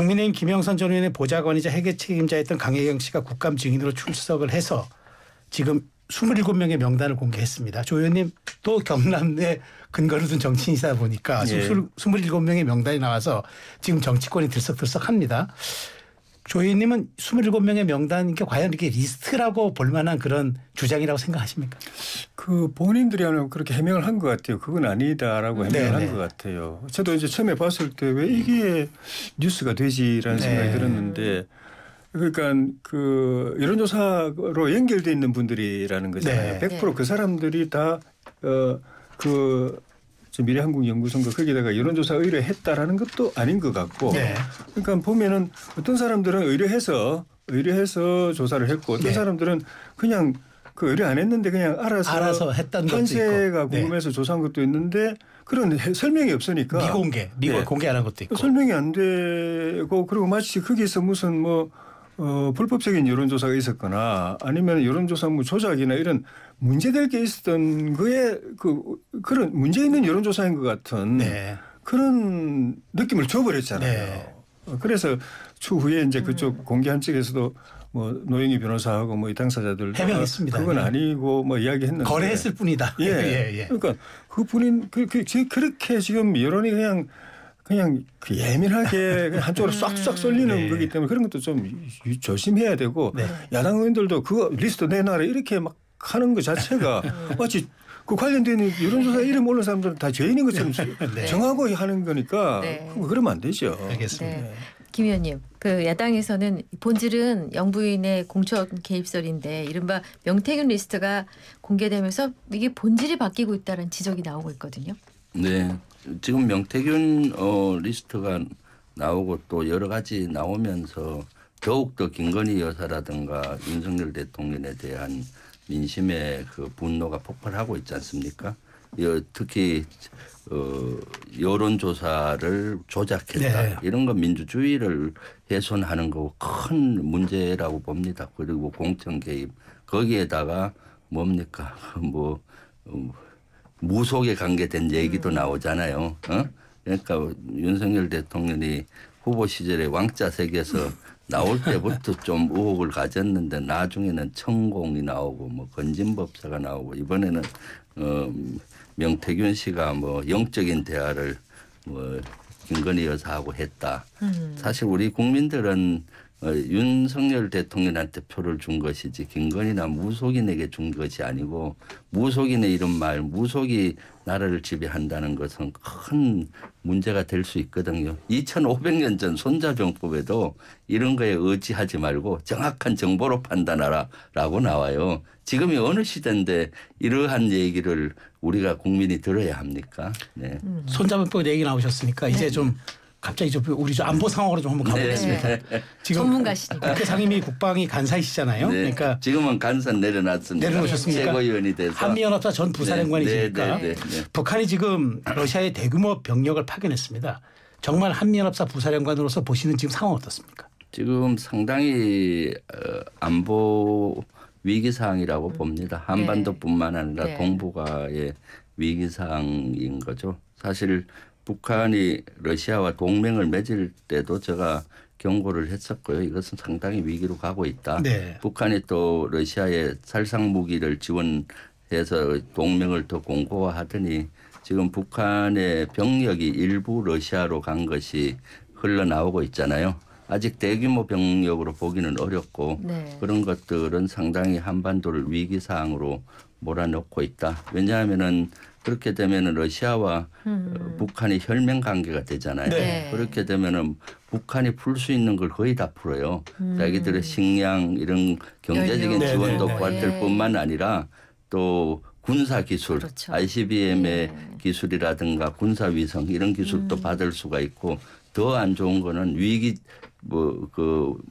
국민의힘 김영선 전 의원의 보좌관이자 회계 책임자였던 강혜경 씨가 국감 증인으로 출석을 해서 지금 27명의 명단을 공개했습니다. 조 의원님 또 경남 내 근거를 둔 정치인이다 보니까 27명의 명단이 나와서 지금 정치권이 들썩들썩합니다. 조 의원님은 27명의 명단이 과연 이게 리스트라고 볼 만한 그런 주장이라고 생각하십니까? 그 본인들이 그렇게 해명을 한 것 같아요. 그건 아니다라고 해명을 한 것 같아요. 저도 이제 처음에 봤을 때 왜 이게 뉴스가 되지라는 생각이 들었는데 그러니까 그 여론조사로 연결돼 있는 분들이라는 거잖아요. 100% 그 사람들이 다 미래한국연구소인가 거기다가 여론조사 의뢰했다라는 것도 아닌 것 같고 그러니까 보면은 어떤 사람들은 의뢰해서 조사를 했고 어떤 사람들은 그냥 그 의뢰 안 했는데 그냥 알아서 했던 것도 있고 판세가 궁금해서 조사한 것도 있는데 그런 설명이 없으니까 공개 안 한 것도 있고 설명이 안 되고 그리고 마치 거기서 무슨 불법적인 여론조사가 있었거나 아니면 여론조사 조작이나 이런 문제될 게 있었던 거에 그런 문제 있는 여론조사인 것 같은 그런 느낌을 줘버렸잖아요. 그래서 추후에 이제 그쪽 공개한 측에서도 노영희 변호사하고 이 당사자들 해명했습니다. 그건 아니고 이야기했는데 거래했을 뿐이다. 그러니까 그분이 그렇게 지금 여론이 그냥 예민하게 한쪽으로 싹싹 쏠리는 거기 때문에 그런 것도 좀 조심해야 되고 야당 의원들도 그거 리스트 내놔라 이렇게 막 하는 것 자체가 마치 그 관련된 여론조사 이름 올린 사람들은 다 죄인인 것처럼 정하고 하는 거니까 그러면 안 되죠. 알겠습니다. 김 의원님, 그 야당에서는 본질은 영부인의 공천 개입설인데 이른바 명태균 리스트가 공개되면서 이게 본질이 바뀌고 있다는 지적이 나오고 있거든요. 네. 지금 명태균 리스트가 나오고 또 여러 가지 나오면서 더욱더 김건희 여사라든가 윤석열 대통령에 대한 민심의 그 분노가 폭발하고 있지 않습니까? 특히 여론조사를 조작했다. 이런 건 민주주의를 훼손하는 거 큰 문제라고 봅니다. 그리고 공천 개입 거기에다가 뭡니까 무속에 관계된 얘기도 나오잖아요. 그러니까 윤석열 대통령이 후보 시절에 왕자색에서 나올 때부터 좀 의혹을 가졌는데 나중에는 천공이 나오고 건진법사가 나오고 이번에는 명태균 씨가 영적인 대화를 김건희 여사하고 했다. 사실 우리 국민들은 윤석열 대통령한테 표를 준 것이지 김건희나 무속인에게 준 것이 아니고 무속인의 이런 말 무속이 나라를 지배한다는 것은 큰 문제가 될 수 있거든요. 2500년 전 손자병법에도 이런 거에 의지하지 말고 정확한 정보로 판단하라라고 나와요. 지금이 어느 시대인데 이러한 얘기를 우리가 국민이 들어야 합니까? 네. 손자병법 얘기 나오셨으니까 이제 좀 갑자기 우리 안보 상황으로 좀 한번 가보겠습니다. 지금 전문가시니까. 국회 상임위 국방위 간사이시잖아요. 그러니까 지금은 간사 내려놨습니다. 내려놓으셨습니까? 최고위원이 돼서. 한미연합사 전 부사령관이시니까 북한이 지금 러시아의 대규모 병력을 파견했습니다. 정말 한미연합사 부사령관으로서 보시는 지금 상황 어떻습니까? 지금 상당히 안보 위기 상황이라고 봅니다. 한반도뿐만 아니라 동북아의 위기 상황인 거죠. 사실 북한이 러시아와 동맹을 맺을 때도 제가 경고를 했었고요. 이것은 상당히 위기로 가고 있다. 북한이 또 러시아에 살상 무기를 지원해서 동맹을 더 공고화하더니 지금 북한의 병력이 일부 러시아로 간 것이 흘러나오고 있잖아요. 아직 대규모 병력으로 보기는 어렵고 그런 것들은 상당히 한반도를 위기 상황으로 몰아넣고 있다. 왜냐하면은 그렇게 되면은 러시아와 북한이 혈맹 관계가 되잖아요. 그렇게 되면은 북한이 풀 수 있는 걸 거의 다 풀어요. 자기들의 식량 이런 경제적인 지원도 받을 뿐만 아니라 또 군사 기술, ICBM의 기술이라든가 군사 위성 이런 기술도 받을 수가 있고 더 안 좋은 거는 위기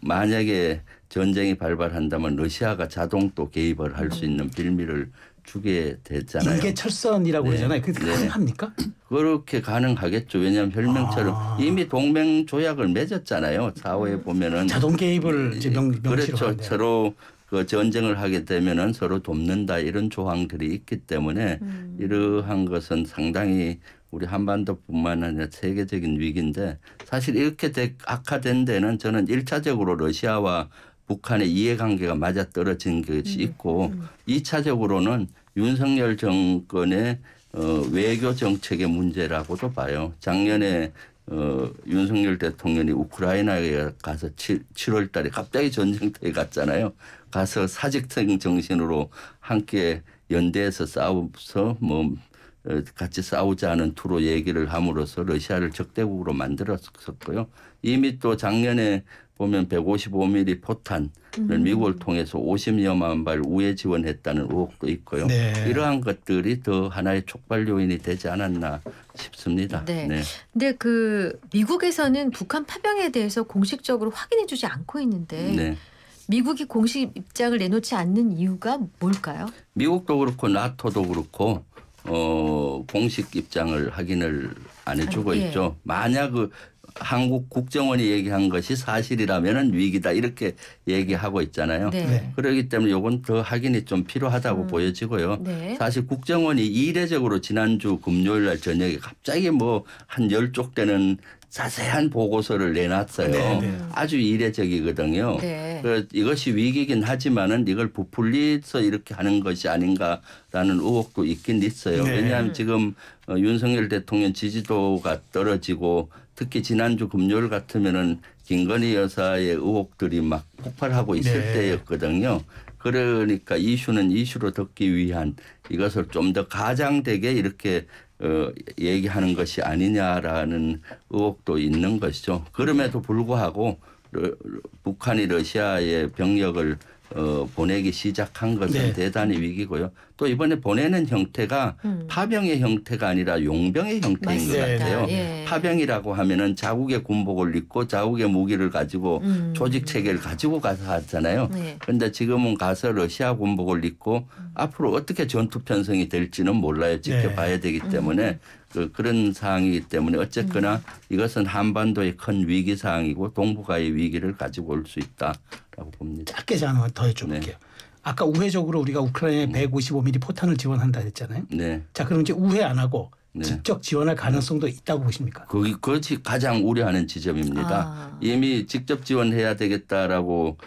만약에 전쟁이 발발한다면 러시아가 자동 또 개입을 할 수 있는 빌미를 주게 됐잖아요. 인계 철선이라고 그러잖아요. 그게 가능합니까? 그렇게 가능하겠죠. 왜냐하면 혈맹처럼 이미 동맹 조약을 맺었잖아요. 4호에 보면은 자동 개입을 이제 명시로 그렇죠. 하는데요. 서로 그 전쟁을 하게 되면은 서로 돕는다 이런 조항들이 있기 때문에 이러한 것은 상당히 우리 한반도뿐만 아니라 세계적인 위기인데 사실 이렇게 악화된 데는 저는 1차적으로 러시아와 북한의 이해관계가 맞아떨어진 것이 있고 2차적으로는 윤석열 정권의 외교 정책의 문제라고도 봐요. 작년에 윤석열 대통령이 우크라이나에 가서 7월 달에 갑자기 전쟁터에 갔잖아요. 가서 사직생 정신으로 함께 연대해서 싸워서 뭐 같이 싸우자는 투로 얘기를 함으로써 러시아를 적대국으로 만들었었고요. 이미 또 작년에 보면 155mm 포탄을 미국을 통해서 50여만 발 우회 지원했다는 의혹도 있고요. 네. 이러한 것들이 더 하나의 촉발 요인이 되지 않았나 싶습니다. 네. 네. 근데 그 미국에서는 북한 파병에 대해서 공식적으로 확인해주지 않고 있는데 네. 미국이 공식 입장을 내놓지 않는 이유가 뭘까요? 미국도 그렇고 나토도 그렇고 공식 입장을 확인을 안 해주고 예. 있죠. 만약 그 한국 국정원이 얘기한 것이 사실이라면은 위기다 이렇게 얘기하고 있잖아요. 네. 네. 그렇기 때문에 이건 더 확인이 좀 필요하다고 보여지고요. 네. 사실 국정원이 이례적으로 지난주 금요일 날 저녁에 갑자기 뭐 한 10쪽 되는 자세한 보고서를 내놨어요. 네, 네. 아주 이례적이거든요. 네. 이것이 위기긴 하지만은 이걸 부풀리서 이렇게 하는 것이 아닌가라는 의혹도 있긴 있어요. 네. 왜냐하면 지금 윤석열 대통령 지지도가 떨어지고 특히 지난주 금요일 같으면은 김건희 여사의 의혹들이 막 폭발하고 있을 네. 때였거든요. 그러니까 이슈는 이슈로 듣기 위한 이것을 좀 더 가장되게 이렇게 얘기하는 것이 아니냐라는 의혹도 있는 것이죠. 그럼에도 불구하고 북한이 러시아에 병력을 보내기 시작한 것은 네. 대단히 위기고요. 또 이번에 보내는 형태가 파병의 형태가 아니라 용병의 형태인 것 맞습니다. 같아요. 예. 파병이라고 하면은 자국의 군복을 입고 자국의 무기를 가지고 조직 체계를 가지고 가서 하잖아요. 네. 그런데 지금은 가서 러시아 군복을 입고 앞으로 어떻게 전투 편성이 될지는 몰라요. 지켜봐야 되기 때문에 그런 상황이기 때문에 어쨌거나 이것은 한반도의 큰 위기 상황이고 동북아의 위기를 가지고 올 수 있다라고 봅니다. 짧게 하나만 더 여쭤볼게요. 네. 아까 우회적으로 우리가 우크라이나에 155mm 포탄을 지원한다 했잖아요. 네. 자, 그럼 이제 우회 안 하고 네. 직접 지원할 가능성도 있다고 보십니까? 그것이 가장 우려하는 지점입니다. 아. 이미 직접 지원해야 되겠다라고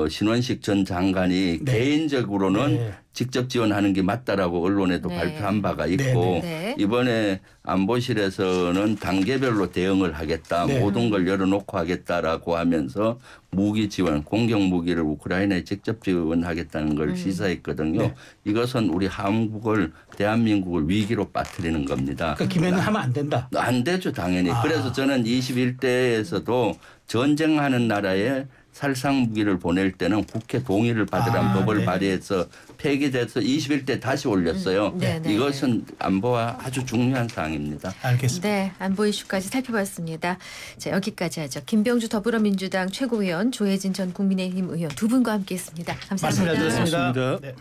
신원식 전 장관이 네. 개인적으로는 네. 직접 지원하는 게 맞다라고 언론에도 네. 발표한 바가 있고 네, 네. 이번에 안보실에서는 단계별로 대응을 하겠다. 네. 모든 걸 열어놓고 하겠다라고 하면서 무기 지원, 공격 무기를 우크라이나에 직접 지원하겠다는 걸 시사했거든요. 네. 이것은 우리 한국을 대한민국을 위기로 빠뜨리는 겁니다. 그러니까 김해는 하면 안 된다. 안 되죠, 당연히. 그래서 저는 21대에서도 전쟁하는 나라에 살상 무기를 보낼 때는 국회 동의를 받으라는 법을 네. 발의해서 폐기돼서 21대 다시 올렸어요. 네, 네. 이것은 안보와 아주 중요한 사항입니다. 알겠습니다. 네, 안보 이슈까지 살펴봤습니다. 자, 여기까지 하죠. 김병주 더불어민주당 최고위원, 조혜진 전 국민의힘 의원 두 분과 함께했습니다. 감사합니다. 말씀 잘 들었습니다. 고맙습니다. 네.